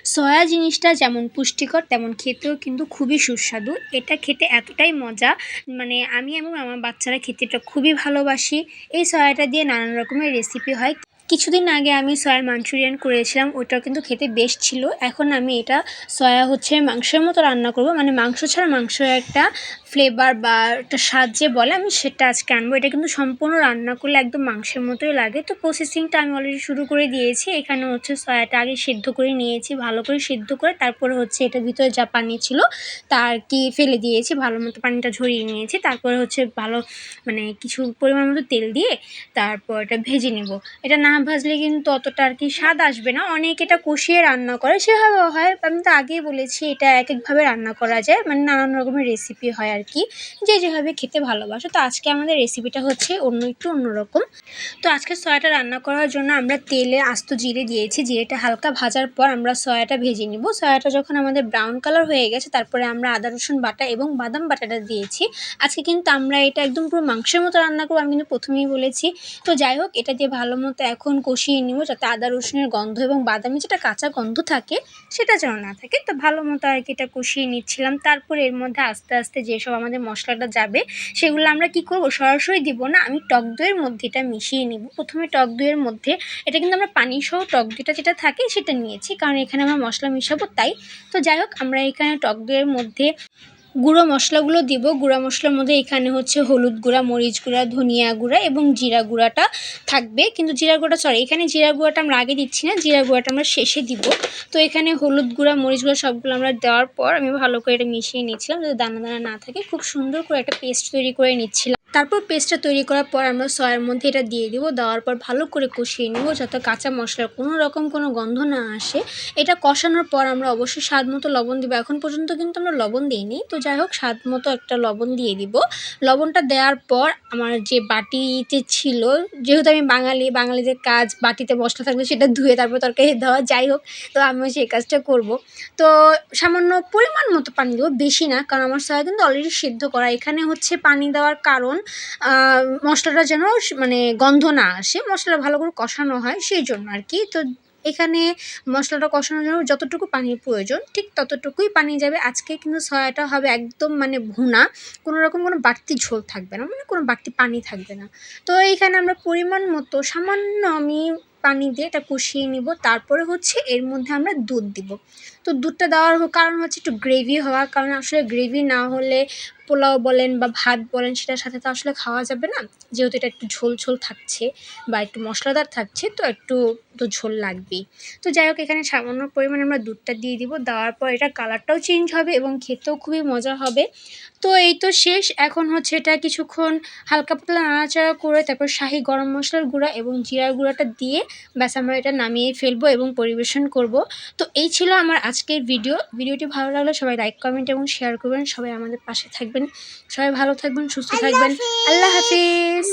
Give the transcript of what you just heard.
Soya জিনিসটা যেমন পুষ্টিকর তেমন খেতেও কিন্তু খুবই সুস্বাদু। এটা খেতে এতটাই মজা, মানে আমি এবং আমার বাচ্চারা খেতে এটা খুবই ভালোবাসি। এই সয়াটা দিয়ে নানান রকমের রেসিপি হয়। কিছুদিন আগে আমি সয়ার মাঞ্চুরিয়ান করেছিলাম, ওইটাও কিন্তু খেতে বেশ ছিল। এখন আমি এটা সয়া মাংসের মতো রান্না করব, মানে মাংস ছাড়া মাংসের একটা ফ্লেভার বা একটা স্বাদ যে বলে, আমি সেটা আজকে আনবো। এটা কিন্তু সম্পূর্ণ রান্না করলে একদম মাংসের মতোই লাগে। তো প্রসেসিংটা আমি অলরেডি শুরু করে দিয়েছি। এখানে হচ্ছে সয়াটা আগে সেদ্ধ করে নিয়েছি, ভালো করে সেদ্ধ করে তারপরে হচ্ছে এটার ভিতরে যা পানি ছিল তা আর কি ফেলে দিয়েছি, ভালো মতো পানিটা ঝরিয়ে নিয়েছি। তারপরে হচ্ছে ভালো মানে কিছু পরিমাণ মতো তেল দিয়ে তারপর এটা ভেজে নেব। এটা না ভাজলে কিন্তু অতটা আর কি স্বাদ আসবে না। অনেকে এটা কষিয়ে রান্না করে, সেভাবেও হয়। আমি তো আগেই বলেছি এটা এক একভাবে রান্না করা যায়, মানে নানান রকমের রেসিপি হয় আর কি, যে যেভাবে খেতে ভালোবাসো। তো আজকে আমাদের রেসিপিটা হচ্ছে একটু অন্যরকম। তো আজকে সয়াটা রান্না করার জন্য আমরা তেলে আস্ত জিরে দিয়েছি। জিরেটা হালকা ভাজার পর আমরা সয়াটা ভেজে নিব। সয়াটা যখন আমাদের ব্রাউন কালার হয়ে গেছে তারপরে আমরা আদা রসুন বাটা এবং বাদাম বাটাটা দিয়েছি। আজকে কিন্তু আমরা এটা একদম পুরো মাংসের মতো রান্না করবো, আমি কিন্তু প্রথমেই বলেছি। তো যাই হোক, এটা দিয়ে ভালো মতো এখন কষিয়ে নিব, যাতে আদা রসুনের গন্ধ এবং বাদামি যেটা কাঁচা গন্ধ থাকে সেটা যেন না থাকে। তো ভালো মতো আর কি এটা কষিয়ে নিচ্ছিলাম। তারপরে এর মধ্যে আস্তে আস্তে যেসব আমাদের মশলাটা যাবে সেগুলো আমরা কি করব, সরাসরি দিব না, আমি টক দইয়ের মধ্যে এটা মিশিয়ে নিব। প্রথমে টক দইয়ের মধ্যে এটা কিন্তু আমরা পানি সহ টক দইটা যেটা থাকে সেটা নিয়েছি, কারণ এখানে আমরা মশলা মিশাবো তাই। তো যাই হোক, আমরা এখানে টক দইয়ের মধ্যে গুঁড়ো মশলাগুলো দিব। গুঁড়া মশলার মধ্যে এখানে হচ্ছে হলুদ গুঁড়া, মরিচ গুঁড়া, ধনিয়া গুঁড়া এবং জিরা গুঁড়াটা থাকবে। কিন্তু এখানে জিরা গুঁড়াটা আমরা আগে দিচ্ছি না, জিরা গুঁড়াটা আমরা শেষে দিব। তো এখানে হলুদ গুঁড়া, মরিচ গুঁড়া সবগুলো আমরা দেওয়ার পর আমি ভালো করে এটা মিশিয়ে নিচ্ছিলাম, যাতে দানা দানা না থাকে। খুব সুন্দর করে একটা পেস্ট তৈরি করে নিচ্ছিলাম। তারপর পেস্টটা তৈরি করার পর আমরা সয়ার মধ্যে এটা দিয়ে দিব। দেওয়ার পর ভালো করে কষিয়ে নেব, যাতে কাঁচা মশলার কোনো গন্ধ না আসে। এটা কষানোর পর আমরা অবশ্যই স্বাদ মতো লবণ দিব। এখন পর্যন্ত কিন্তু আমরা লবণ দিইনি। তো যাই হোক, স্বাদ মতো একটা লবণ দিয়ে দিব। লবণটা দেওয়ার পর আমার যে বাটিতে ছিল, যেহেতু আমি বাঙালিদের কাজ বাটিতে মশলা থাকলে সেটা ধুয়ে তারপর তরকারি দেওয়া, যাই হোক, তো আমিও সেই কাজটা করব। তো সামান্য পরিমাণ মতো পানি দেবো, বেশি না, কারণ আমার সয়া কিন্তু অলরেডি সিদ্ধ করা। এখানে হচ্ছে পানি দেওয়ার কারণ মশলাটা যেন মানে গন্ধ না আসে, মশলা ভালো করে কষানো হয় সেই জন্য আর কি। তো এখানে মশলাটা কষানোর জন্য যতটুকু পানির প্রয়োজন ঠিক ততটুকুই পানি যাবে। আজকে কিন্তু সয়াটা হবে একদম মানে ভুনা, কোনো বাড়তি ঝোল থাকবে না, মানে কোনো বাড়তি পানি থাকবে না। তো এইখানে আমরা পরিমাণ মতো সামান্য আমি পানি দিয়ে এটা কষিয়ে নিব। তারপরে হচ্ছে এর মধ্যে আমরা দুধ দিব। তো দুধটা দেওয়ার কারণ হচ্ছে একটু গ্রেভি হওয়া, কারণ আসলে গ্রেভি না হলে পোলাও বলেন বা ভাত বলেন সেটার সাথে তো আসলে খাওয়া যাবে না। যেহেতু এটা একটু ঝোল ঝোল থাকছে বা একটু মশলাদার থাকছে, তো একটু তো ঝোল লাগবেই। তো যাই হোক, এখানে সামান্য পরিমাণে আমরা দুধটা দিয়ে দিব। দেওয়ার পর এটা কালারটাও চেঞ্জ হবে এবং খেতেও খুবই মজা হবে। তো এই তো শেষ। এখন হচ্ছে এটা কিছুক্ষণ হালকা পাতলা নাড়াচাড়া করে তারপর শাহি গরম মশলার গুঁড়া এবং জিরার গুঁড়াটা দিয়ে ব্যাস আমরা এটা নামিয়ে ফেলবো এবং পরিবেশন করব। তো এই ছিল আমার আজকের ভিডিওটি ভালো লাগলে সবাই লাইক, কমেন্ট এবং শেয়ার করবেন। সবাই আমাদের পাশে থাকবেন। সবাই ভালো থাকবেন, সুস্থ থাকবেন। আল্লাহ হাফিজ।